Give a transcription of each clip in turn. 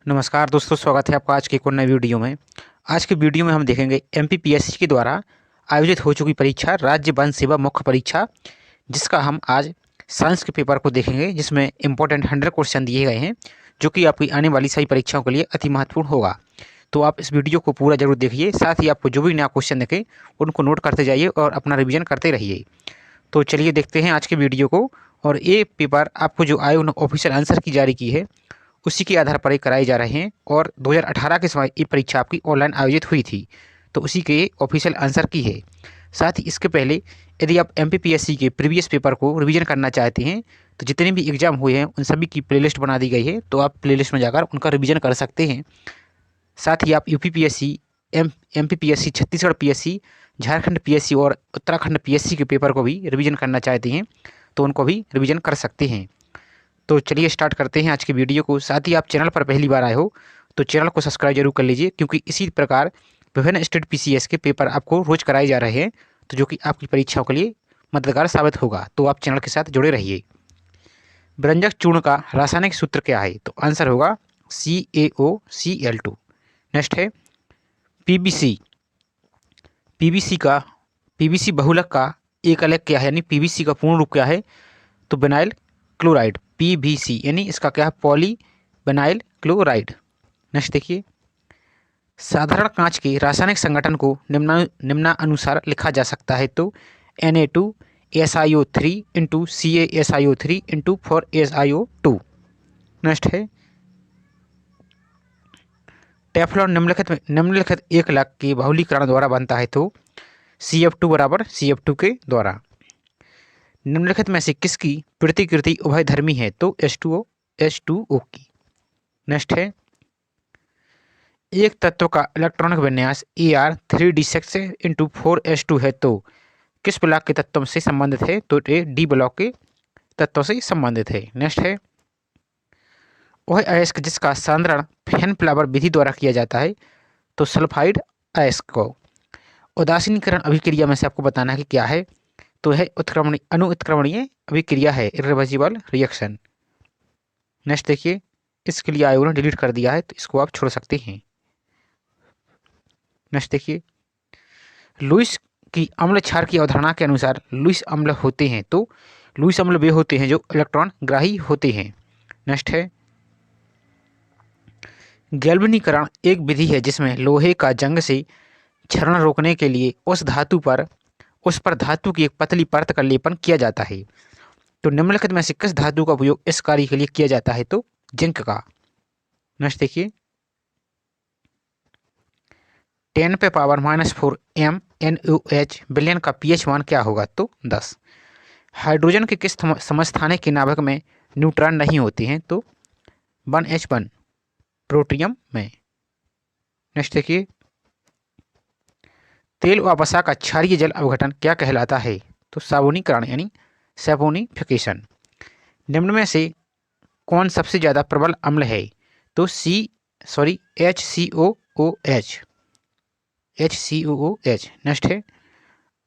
नमस्कार दोस्तों, स्वागत है आपका आज के एक और नए वीडियो में। आज के वीडियो में हम देखेंगे एमपीपीएससी के द्वारा आयोजित हो चुकी परीक्षा राज्य वन सेवा मुख्य परीक्षा, जिसका हम आज साइंस के पेपर को देखेंगे, जिसमें इंपॉर्टेंट 100 क्वेश्चन दिए गए हैं जो कि आपकी आने वाली सभी परीक्षाओं के लिए अति महत्वपूर्ण होगा। तो आप इस वीडियो को पूरा जरूर देखिए, साथ ही आपको जो भी नया क्वेश्चन देखे उनको नोट करते जाइए और अपना रिविजन करते रहिए। तो चलिए देखते हैं आज के वीडियो को। और ये पेपर आपको जो आयोग ने ऑफिशियल आंसर की जारी की है उसी के आधार पर ये कराए जा रहे हैं, और 2018 के समय ये परीक्षा आपकी ऑनलाइन आयोजित हुई थी, तो उसी के ऑफिशियल आंसर की है। साथ ही इसके पहले यदि आप एमपीपीएससी के प्रीवियस पेपर को रिवीजन करना चाहते हैं तो जितने भी एग्जाम हुए हैं उन सभी की प्लेलिस्ट बना दी गई है, तो आप प्लेलिस्ट में जाकर उनका रिवीजन कर सकते हैं। साथ ही आप UPPSC, MPPSC, Chhattisgarh PSC, Jharkhand PSC और उत्तराखंड पीएससी के पेपर को भी रिवीजन करना चाहते हैं तो उनको भी रिवीजन कर सकते हैं। तो चलिए स्टार्ट करते हैं आज की वीडियो को। साथ ही आप चैनल पर पहली बार आए हो तो चैनल को सब्सक्राइब जरूर कर लीजिए, क्योंकि इसी प्रकार विभिन्न स्टेट पीसीएस के पेपर आपको रोज कराए जा रहे हैं, तो जो कि आपकी परीक्षाओं के लिए मददगार साबित होगा। तो आप चैनल के साथ जुड़े रहिए। व्यंजक चूर्ण का रासायनिक सूत्र क्या है? तो आंसर होगा CaOCl2। नेक्स्ट है पीबीसी। पीबीसी बहुलक का एक अलग क्या है, यानी पीबीसी का पूर्ण रूप क्या है? तो विनाइल क्लोराइड, पीबीसी, यानी इसका क्या है? Poly vinyl chloride. नेक्स्ट देखिए, साधारण कांच के रासायनिक संगठन को निम्नानुसार लिखा जा सकता है। तो Na2SiO3 into CaSiO3 into 4SiO2। Next है टेफ्लॉन निम्नलिखित एक लाख के बहुलीकरण द्वारा बनता है। तो CF2 बराबर CF2 के द्वारा। निम्नलिखित में से किसकी प्रतिकृति उभयधर्मी है? तो H2O की। नेक्स्ट है एक तत्व का इलेक्ट्रॉनिक विन्यास Ar3d6 इंटू 4s2 है, तो किस ब्लॉक के तत्व से संबंधित है? तो ये डी ब्लॉक के तत्व से संबंधित है। नेक्स्ट है वह अयस्क जिसका सांद्रण फैन फ्लावर विधि द्वारा किया जाता है। तो सल्फाइड अयस्क को। उदासीनीकरण अभिक्रिया में से आपको बताना है कि क्या है? तो है अनुत्क्रमणीय अभिक्रिया है, इर्रिवर्सिबल रिएक्शन। नेक्स्ट देखिए, इसके लिए आयोग ने डिलीट कर दिया है, तो इसको आप छोड़ सकते हैं। नेक्स्ट देखिए, लुईस की अम्ल क्षार की अवधारणा के अनुसार लुईस अम्ल होते हैं। तो लुईस अम्ल वे होते हैं जो इलेक्ट्रॉन ग्राही होते हैं। नेक्स्ट है गैल्वेनीकरण एक विधि है जिसमें लोहे का जंग से क्षरण रोकने के लिए उस पर धातु की एक पतली परत का लेपन किया जाता है। तो निम्नलिखित में से किस धातु का उपयोग इस कार्य के लिए किया जाता है? तो जिंक का। नेक्स्ट देखिए, 10⁻⁻4 MnOH बिलियन का pH मान क्या होगा? तो 10। हाइड्रोजन के किस समस्थानिक के नाभिक में न्यूट्रॉन नहीं होते हैं? तो 1H1 प्रोटियम में। नेक्स्ट देखिए, तेल व वसा का क्षारीय जल अवघटन क्या कहलाता है? तो साबुनीकरण, यानी सैपोनिफिकेशन। निम्न में से कौन सबसे ज्यादा प्रबल अम्ल है? तो HCOOH। नेक्स्ट है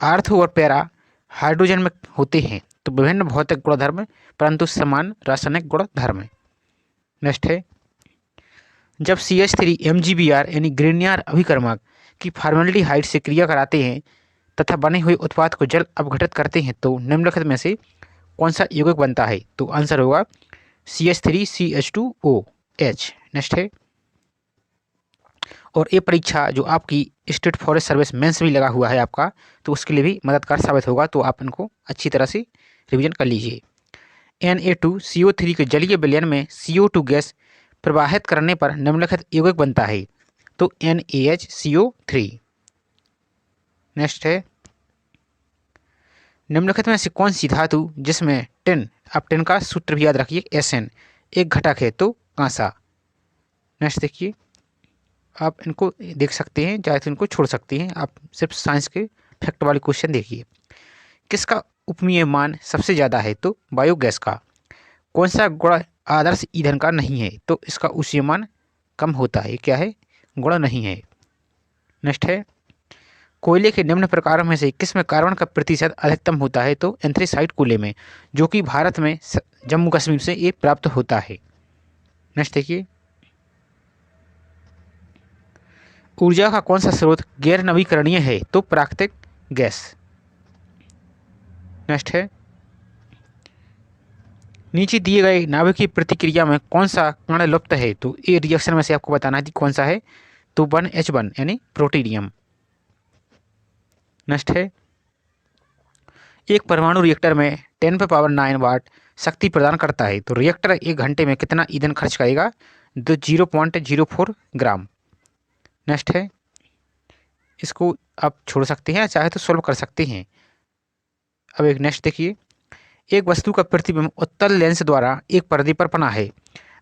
आर्थो और पैरा हाइड्रोजन में होते हैं, तो विभिन्न भौतिक गुणधर्म परंतु समान रासायनिक गुणधर्म। नेक्स्ट है जब CH3 MgBr यानी ग्रिग्नियर अभिकर्मक की फॉर्मेल्डिहाइड से क्रिया कराते हैं तथा बने हुए उत्पाद को जल अपघटित करते हैं, तो निम्नलिखित में से कौन सा यौगिक बनता है? तो आंसर होगा CH3CH2OH। नेक्स्ट है और ये परीक्षा जो आपकी स्टेट फॉरेस्ट सर्विस मेंस भी लगा हुआ है आपका, तो उसके लिए भी मददगार साबित होगा, तो आप इनको अच्छी तरह से रिवीजन कर लीजिए। Na2CO3 के जलीय विलयन में CO2 गैस प्रवाहित करने पर निम्नलिखित यौगिक बनता है। तो NaHCO3। नेक्स्ट है निम्नलिखित में से कौन सी धातु जिसमें टिन, आप टिन का सूत्र भी याद रखिए Sn, एक घटक है? तो कांसा। नेक्स्ट देखिए, आप इनको देख सकते हैं, चाहे तो इनको छोड़ सकते हैं, आप सिर्फ साइंस के फैक्ट वाले क्वेश्चन देखिए। किसका उपमीय मान सबसे ज़्यादा है? तो बायोगैस का। कौन सा गुण आदर्श ईंधन का नहीं है? तो इसका उपमीय मान कम होता है। क्या है? गुण नहीं है। नेक्स्ट है कोयले के निम्न प्रकारों में से किसमें कार्बन का प्रतिशत अधिकतम होता है? तो एंथ्रेसाइट कोयले में, जो कि भारत में जम्मू कश्मीर से ये प्राप्त होता है। नेक्स्ट देखिए, ऊर्जा का कौन सा स्रोत गैर नवीकरणीय है? तो प्राकृतिक गैस। नेक्स्ट है, नीचे दिए गए नाभिकीय प्रतिक्रिया में कौन सा कण लुप्त है? तो ये रिएक्शन में से आपको बताना है कि कौन सा है। तो 1H1 यानी प्रोटीनियम। नेक्स्ट है, एक परमाणु रिएक्टर में 10⁻⁹ वाट शक्ति प्रदान करता है, तो रिएक्टर 1 घंटे में कितना ईंधन खर्च करेगा? तो 0.04 ग्राम। नेक्स्ट है, इसको आप छोड़ सकते हैं, चाहे तो सोल्व कर सकते हैं। अब एक नेक्स्ट देखिए, एक वस्तु का प्रतिबिंब उत्तल लेंस द्वारा एक पर्दे पर बना है।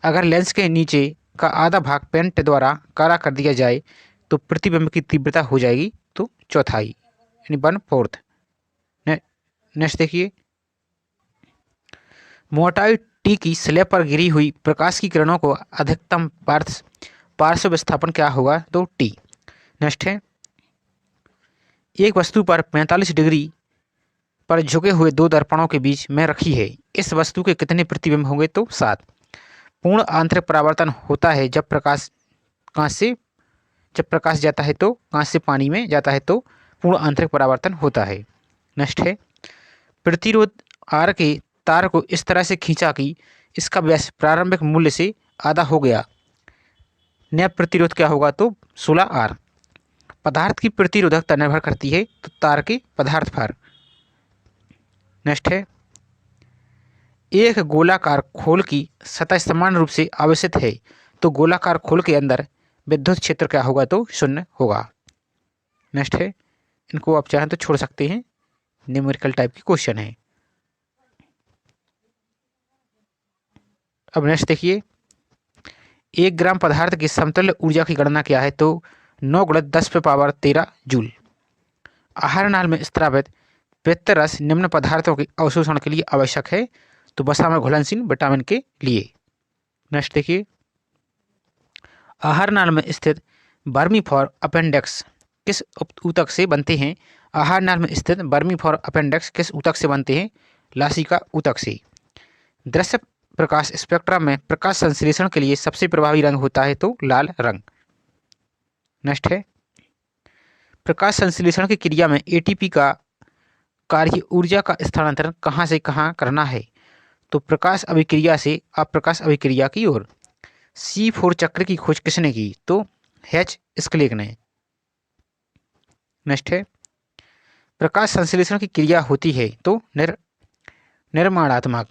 अगर लेंस के नीचे का आधा भाग पेंट द्वारा काला कर दिया जाए तो प्रतिबिंब की तीव्रता हो जाएगी तो चौथाई यानी 1/4। नेक्स्ट देखिए, मोटाई टी की स्लैब पर गिरी हुई प्रकाश की किरणों को अधिकतम पार्श्व विस्थापन क्या होगा? तो टी। नेक्स्ट है, एक वस्तु पर 45 डिग्री पर झुके हुए दो दर्पणों के बीच में रखी है। इस वस्तु के कितने प्रतिबिंब होंगे? तो 7। पूर्ण आंतरिक परावर्तन होता है जब प्रकाश जाता है तो कांच से पानी में जाता है तो पूर्ण आंतरिक परावर्तन होता है। नेक्स्ट है, प्रतिरोध आर के तार को इस तरह से खींचा कि इसका व्यास प्रारंभिक मूल्य से आधा हो गया। नया प्रतिरोध क्या होगा? तो 16R। पदार्थ की प्रतिरोधकता निर्भर करती है तो तार के पदार्थ पर। नेक्स्ट है, एक गोलाकार खोल की सतह समान रूप से आवेशित है तो गोलाकार खोल के अंदर विद्युत क्षेत्र क्या होगा? तो 0 होगा। नेक्स्ट है, इनको आप चाहें तो छोड़ सकते हैं, न्यूमेरिकल टाइप की क्वेश्चन है। अब नेक्स्ट देखिए, 1 ग्राम पदार्थ की समतुल्य ऊर्जा की गणना क्या है? तो 9 × 10⁻13 जूल। आहार नाल में स्त्रावित पित्त रस निम्न पदार्थों के अवशोषण के लिए आवश्यक है, तो वसा में घुलनशील विटामिन के लिए। नेक्स्ट देखिए, आहार नाल में स्थित वर्मीफॉर अपेंडिक्स किस ऊतक से बनते हैं? आहार नाल में स्थित वर्मीफॉर अपेंडिक्स किस ऊतक से बनते हैं? लासिका ऊतक से। दृश्य प्रकाश स्पेक्ट्रम में प्रकाश संश्लेषण के लिए सबसे प्रभावी रंग होता है तो लाल रंग। नेक्स्ट है, प्रकाश संश्लेषण की क्रिया में एटीपी का कार्य ऊर्जा का स्थानांतरण कहाँ से कहाँ करना है? तो प्रकाश अभिक्रिया से अप्रकाश अभिक्रिया की ओर। C4 चक्र की खोज किसने की? तो H. स्क्लेग ने। नेक्स्ट है, प्रकाश संश्लेषण की क्रिया होती है तो निर्माणात्मक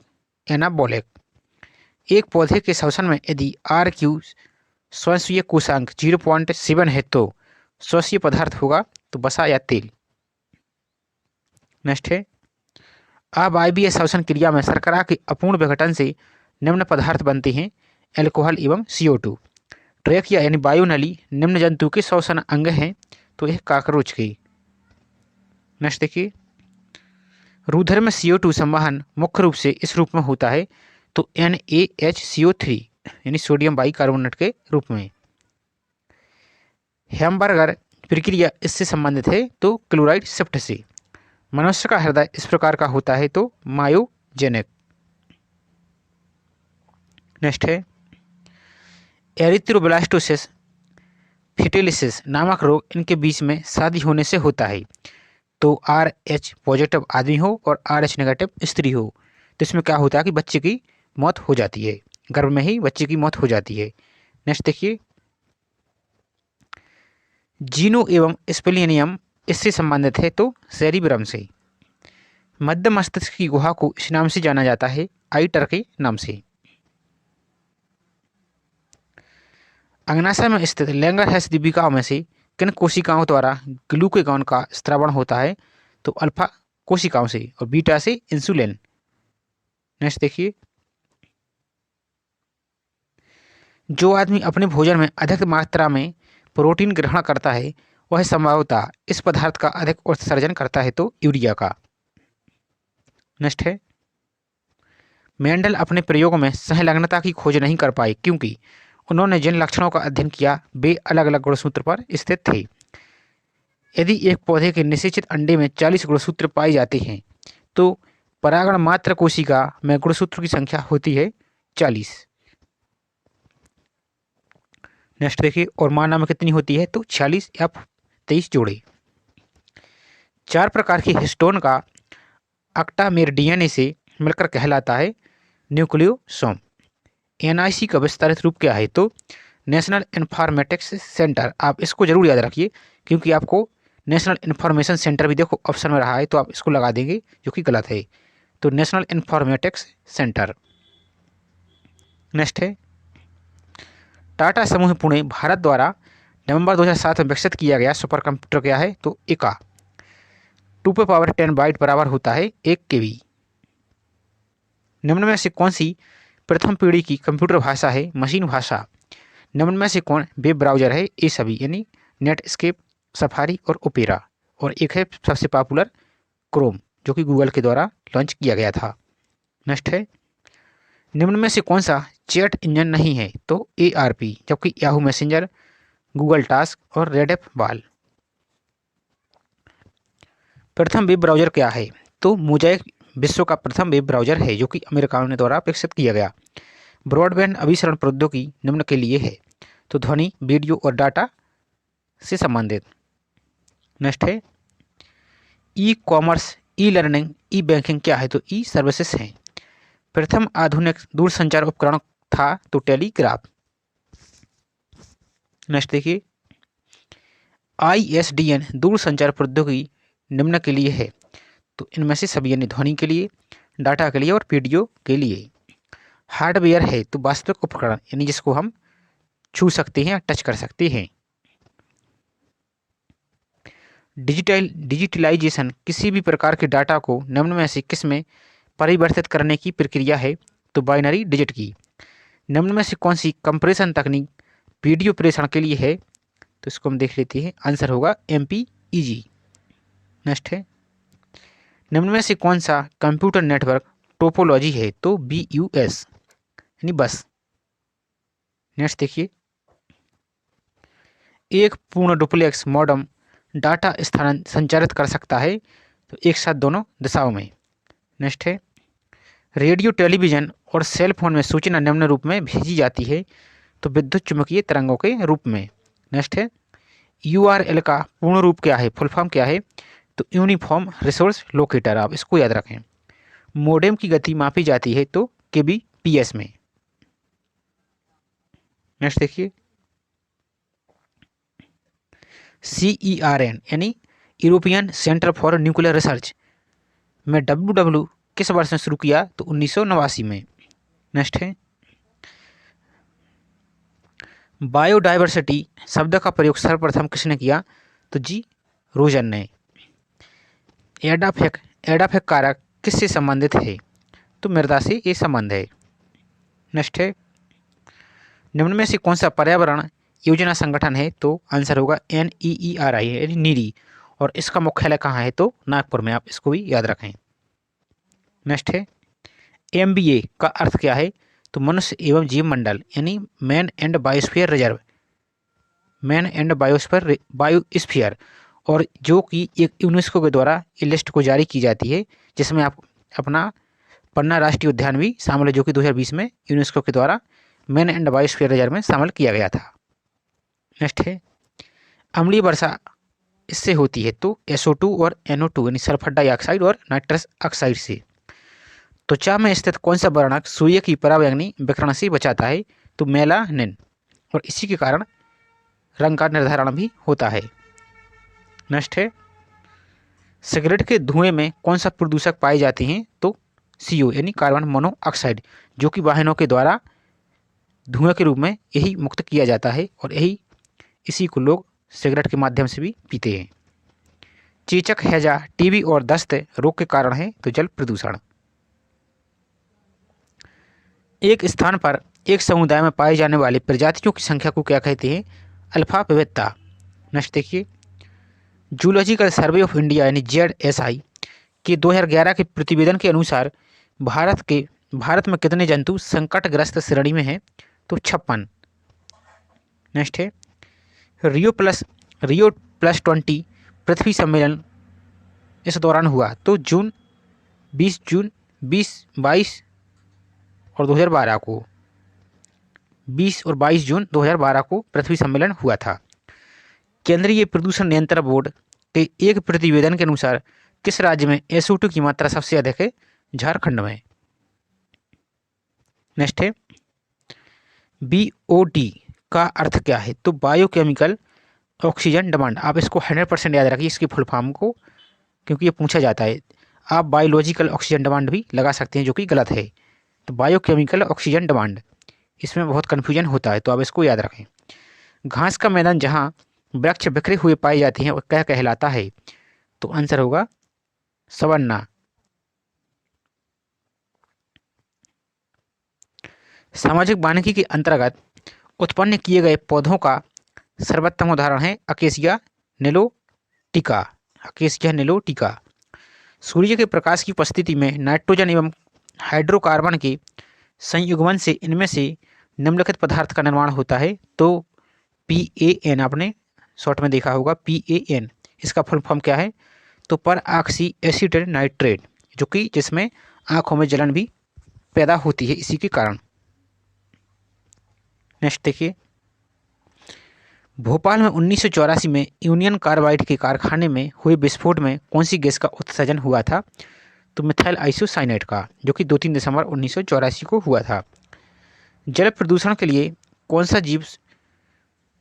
एनाबॉलिक। एक पौधे के श्वसन में यदि RQ श्वसनीय कोशांक 0.7 है तो श्वसीय पदार्थ होगा तो वसा या तेल। नेक्स्ट है, अवायवीय श्वसन क्रिया में शर्करा के अपूर्ण विघटन से निम्न पदार्थ बनते हैं, एल्कोहल एवं CO2। ट्रेकिया यानी वायुनली निम्न जंतु के श्वसन अंग हैं तो यह काकरोच की। नेक्स्ट देखिए, रुधिर में CO2 संवहन मुख्य रूप से इस रूप में होता है तो NaHCO3 यानी सोडियम बाइकार्बोनेट के रूप में। हैम्बर्गर प्रक्रिया इससे संबंधित है तो क्लोराइड शिफ्ट से। मनुष्य का हृदय इस प्रकार का होता है तो मायोजेनिक। नेक्स्ट है, एरिथ्रोब्लास्टोसिस फिटेलिसिस नामक रोग इनके बीच में शादी होने से होता है तो RH पॉजिटिव आदमी हो और RH नेगेटिव स्त्री हो तो इसमें क्या होता है कि बच्चे की मौत हो जाती है, गर्भ में ही बच्चे की मौत हो जाती है। नेक्स्ट देखिए, जीनो एवं स्प्लेनियम इससे संबंधित है तो सेरिब्रम से। मध्य मस्तिष्क की गुहा को इस नाम से जाना जाता है आइटर के नाम से। अग्नाशय में स्थित लैंगरहैंस दीपिकाओं में से किन कोशिकाओं द्वारा ग्लूकागॉन का स्रावण होता है? तो अल्फा कोशिकाओं से और बीटा से इंसुलिन। नेक्स्ट देखिए, जो आदमी अपने भोजन में अधिक मात्रा में प्रोटीन ग्रहण करता है वह संभवतः इस पदार्थ का अधिक उत्सर्जन करता है तो यूरिया का। नेक्स्ट है, मेंडल अपने प्रयोगों में सहलग्नता की खोज नहीं कर पाए क्योंकि उन्होंने जिन लक्षणों का अध्ययन किया वे अलग अलग गुणसूत्र पर स्थित थे। यदि एक पौधे के निषेचित अंडे में 40 गुणसूत्र पाए जाते हैं तो परागण मात्र कोशिका में गुणसूत्र की संख्या होती है 40। नेक्स्ट देखिए, और माना में कितनी होती है, तो 46 या 23 जोड़े। 4 प्रकार की हिस्टोन का अक्टामेर डीएनए से मिलकर कहलाता है न्यूक्लियोसोम। एनआईसी का विस्तारित रूप क्या है, तो नेशनल इन्फॉर्मेटिक्स सेंटर। आप इसको जरूर याद रखिए क्योंकि आपको नेशनल इन्फॉर्मेशन सेंटर भी देखो ऑप्शन में रहा है, तो आप इसको लगा देंगे जो कि गलत है। तो नेशनल इन्फॉर्मेटिक्स सेंटर। नेक्स्ट है, टाटा समूह पुणे भारत द्वारा नवंबर 2007 में विकसित किया गया सुपर कंप्यूटर क्या है, तो इका। 2 × 10 बाइट बराबर होता है 1 KB। निम्न में से कौन सी प्रथम पीढ़ी की कंप्यूटर भाषा है, मशीन भाषा। निम्न में से कौन वेब ब्राउजर है, ये सभी, यानी नेटस्केप, सफारी और ओपेरा। और एक है सबसे पॉपुलर क्रोम, जो कि गूगल के द्वारा लॉन्च किया गया था। नेक्स्ट है, निम्न में से कौन सा चैट इंजन नहीं है, तो ARP, जबकि याहू मैसेंजर, गूगल टास्क और रेडिफ वाल। प्रथम वेब ब्राउजर क्या है, तो मोजाइक विश्व का प्रथम वेब ब्राउजर है जो कि अमेरिकाओं ने द्वारा विकसित किया गया। ब्रॉडबैंड अभिसरण प्रौद्योगिकी निम्न के लिए है, तो ध्वनि, वीडियो और डाटा से संबंधित। नेक्स्ट है, ई कॉमर्स, ई लर्निंग, ई बैंकिंग क्या है, तो ई सर्विसेज हैं। प्रथम आधुनिक दूरसंचार उपकरण था, तो टेलीग्राफ। नेक्स्ट देखिए, ISDN दूरसंचार प्रौद्योगिकी निम्न के लिए है, तो इनमें से सभी, यानी ध्वनि के लिए, डाटा के लिए और वीडियो के लिए। हार्डवेयर है, तो वास्तविक उपकरण, यानी जिसको हम छू सकते हैं या टच कर सकते हैं। डिजिटलाइजेशन किसी भी प्रकार के डाटा को निम्न में से किस में परिवर्तित करने की प्रक्रिया है, तो बाइनरी डिजिट की। निम्न में से कौन सी कंप्रेशन तकनीक वीडियो प्रेषण के लिए है, तो इसको हम देख लेते हैं, आंसर होगा MPEG। नेक्स्ट है, निम्न में से कौन सा कंप्यूटर नेटवर्क टोपोलॉजी है, तो BUS, यानी बस। नेक्स्ट देखिए, एक पूर्ण डुप्लेक्स मॉडेम डाटा स्थान संचारित कर सकता है, तो एक साथ दोनों दिशाओं में। नेक्स्ट है, रेडियो, टेलीविजन और सेल फोन में सूचना निम्न रूप में भेजी जाती है, तो विद्युत चुम्बकीय तरंगों के रूप में। नेक्स्ट है, URL का पूर्ण रूप क्या है, फुल फॉर्म क्या है, तो यूनिफॉर्म रिसोर्स लोकेटर। आप इसको याद रखें। मोडेम की गति मापी जाती है, तो kbps में। नेक्स्ट देखिए, CERN यानी European centre for nuclear research में WW किस वर्ष में शुरू किया, तो 1989 में। नेक्स्ट है, बायोडाइवर्सिटी शब्द का प्रयोग सर्वप्रथम किसने किया, तो जी रोजन ने। एडाफेक कारक किससे संबंधित है, तो मृदा से ये संबंध है। नेक्स्ट है, निम्न में से कौन सा पर्यावरण योजना संगठन है, तो आंसर होगा NEERI, यानी नीरी। और इसका मुख्यालय कहाँ है, तो नागपुर में। आप इसको भी याद रखें। नेक्स्ट है, MBA का अर्थ क्या है, तो मनुष्य एवं जीव मंडल, यानी man and biosphere reserve, man and biosphere. और जो कि एक यूनेस्को के द्वारा ये लिस्ट को जारी की जाती है, जिसमें आप अपना पन्ना राष्ट्रीय उद्यान भी शामिल है, जो कि 2020 में यूनेस्को के द्वारा मैन एंड बायोस्फीयर रिजर्व में शामिल किया गया था। नेक्स्ट है, अम्लीय वर्षा इससे होती है, तो SO2 और NO2 यानी सल्फर डाइऑक्साइड और नाइट्रस ऑक्साइड से। त्वचा में स्थित कौन सा वर्णक सूर्य की पराबैंगनी विकिरण से बचाता है, तो मेलानिन। और इसी के कारण रंग का निर्धारण भी होता है। नेक्स्ट है, सिगरेट के धुएं में कौन सा प्रदूषक पाए जाते हैं, तो CO यानी कार्बन मोनोऑक्साइड, जो कि वाहनों के द्वारा धुएं के रूप में यही मुक्त किया जाता है, और इसी को लोग सिगरेट के माध्यम से भी पीते हैं। चेचक, हैजा, TB और दस्त रोग के कारण है, तो जल प्रदूषण। एक स्थान पर एक समुदाय में पाए जाने वाली प्रजातियों की संख्या को क्या कहते हैं, अल्फा विविधता। नेक्स्ट देखिए, जूलॉजिकल सर्वे ऑफ इंडिया यानी ZSI के 2011 के प्रतिवेदन के अनुसार भारत में कितने जंतु संकटग्रस्त श्रेणी में हैं, तो 56। नेक्स्ट है, रियो+20 पृथ्वी सम्मेलन इस दौरान हुआ, तो 20 जून 2022 और 2012 को। 20 और 22 जून 2012 को पृथ्वी सम्मेलन हुआ था। केंद्रीय प्रदूषण नियंत्रण बोर्ड के एक प्रतिवेदन के अनुसार किस राज्य में SO2 की मात्रा सबसे अधिक है? झारखंड में। नेक्स्ट है BOD का अर्थ क्या है? तो बायोकेमिकल ऑक्सीजन डिमांड। आप इसको 100% याद रखिए इसकी फुल फॉर्म को, क्योंकि ये पूछा जाता है। आप बायोलॉजिकल ऑक्सीजन डिमांड भी लगा सकते हैं, जो कि गलत है। तो बायोकेमिकल ऑक्सीजन डिमांड, इसमें बहुत कन्फ्यूजन होता है, तो आप इसको याद रखें। घास का मैदान जहाँ वृक्ष बिखरे हुए पाए जाते हैं, वो क्या कहलाता है? तो आंसर होगा सवन्ना। सामाजिक वानिकी के अंतर्गत उत्पन्न किए गए पौधों का सर्वोत्तम उदाहरण है अकेसिया निलोटिका। अकेसिया निलोटिका। सूर्य के प्रकाश की उपस्थिति में नाइट्रोजन एवं हाइड्रोकार्बन के संयुग्मन से इनमें से निम्नलिखित पदार्थ का निर्माण होता है। तो PAN, आपने शॉर्ट में देखा होगा PAN। इसका फुल फॉर्म क्या है? तो पर ऑक्सी एसिटेट नाइट्रेट, जो कि जिसमें आंखों में जलन भी पैदा होती है इसी के कारण। नेक्स्ट देखिए, भोपाल में 1984 में यूनियन कार्बाइड के कारखाने में हुए विस्फोट में कौन सी गैस का उत्सर्जन हुआ था? तो मिथाइल आइसोसाइनेट का, जो कि 2-3 दिसंबर 1984 को हुआ था। जल प्रदूषण के लिए कौन सा जीव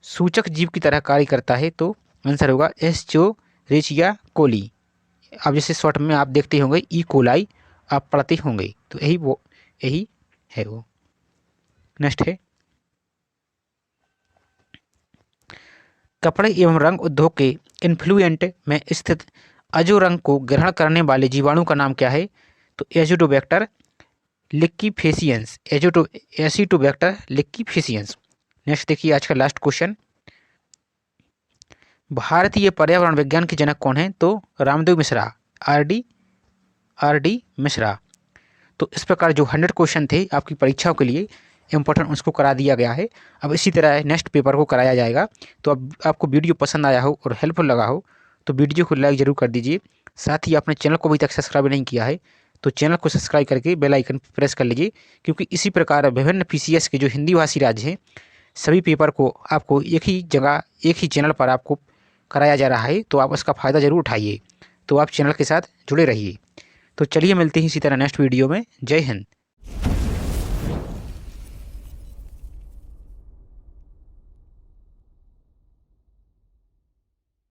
सूचक जीव की तरह कार्य करता है? तो आंसर होगा एस्चेरिचिया कोली। अब जैसे शॉर्ट में आप देखते होंगे ई कोलाई आप पढ़ते होंगे, तो यही है वो। नेक्स्ट है, कपड़े एवं रंग उद्योग के इन्फ्लुएंट में स्थित अजो रंग को ग्रहण करने वाले जीवाणु का नाम क्या है? तो एजिडोबैक्टर लिक्कीफेसियंस। एसिडोबैक्टर लिक्कीफेसियंस। नेक्स्ट देखिए आज का लास्ट क्वेश्चन, भारतीय पर्यावरण विज्ञान के जनक कौन है? तो रामदेव मिश्रा, RD मिश्रा। तो इस प्रकार जो 100 क्वेश्चन थे आपकी परीक्षाओं के लिए इम्पोर्टेंट, उसको करा दिया गया है। अब इसी तरह नेक्स्ट पेपर को कराया जाएगा। तो अब आपको वीडियो पसंद आया हो और हेल्पफुल लगा हो तो वीडियो को लाइक ज़रूर कर दीजिए। साथ ही आपने चैनल को अभी तक सब्सक्राइब नहीं किया है तो चैनल को सब्सक्राइब करके बेल आइकन प्रेस कर लीजिए, क्योंकि इसी प्रकार विभिन्न PCS के जो हिंदी भाषी राज्य हैं सभी पेपर को आपको एक ही जगह एक ही चैनल पर आपको कराया जा रहा है। तो आप उसका फ़ायदा ज़रूर उठाइए। तो आप चैनल के साथ जुड़े रहिए। तो चलिए मिलते हैं इसी तरह नेक्स्ट वीडियो में। जय हिंद।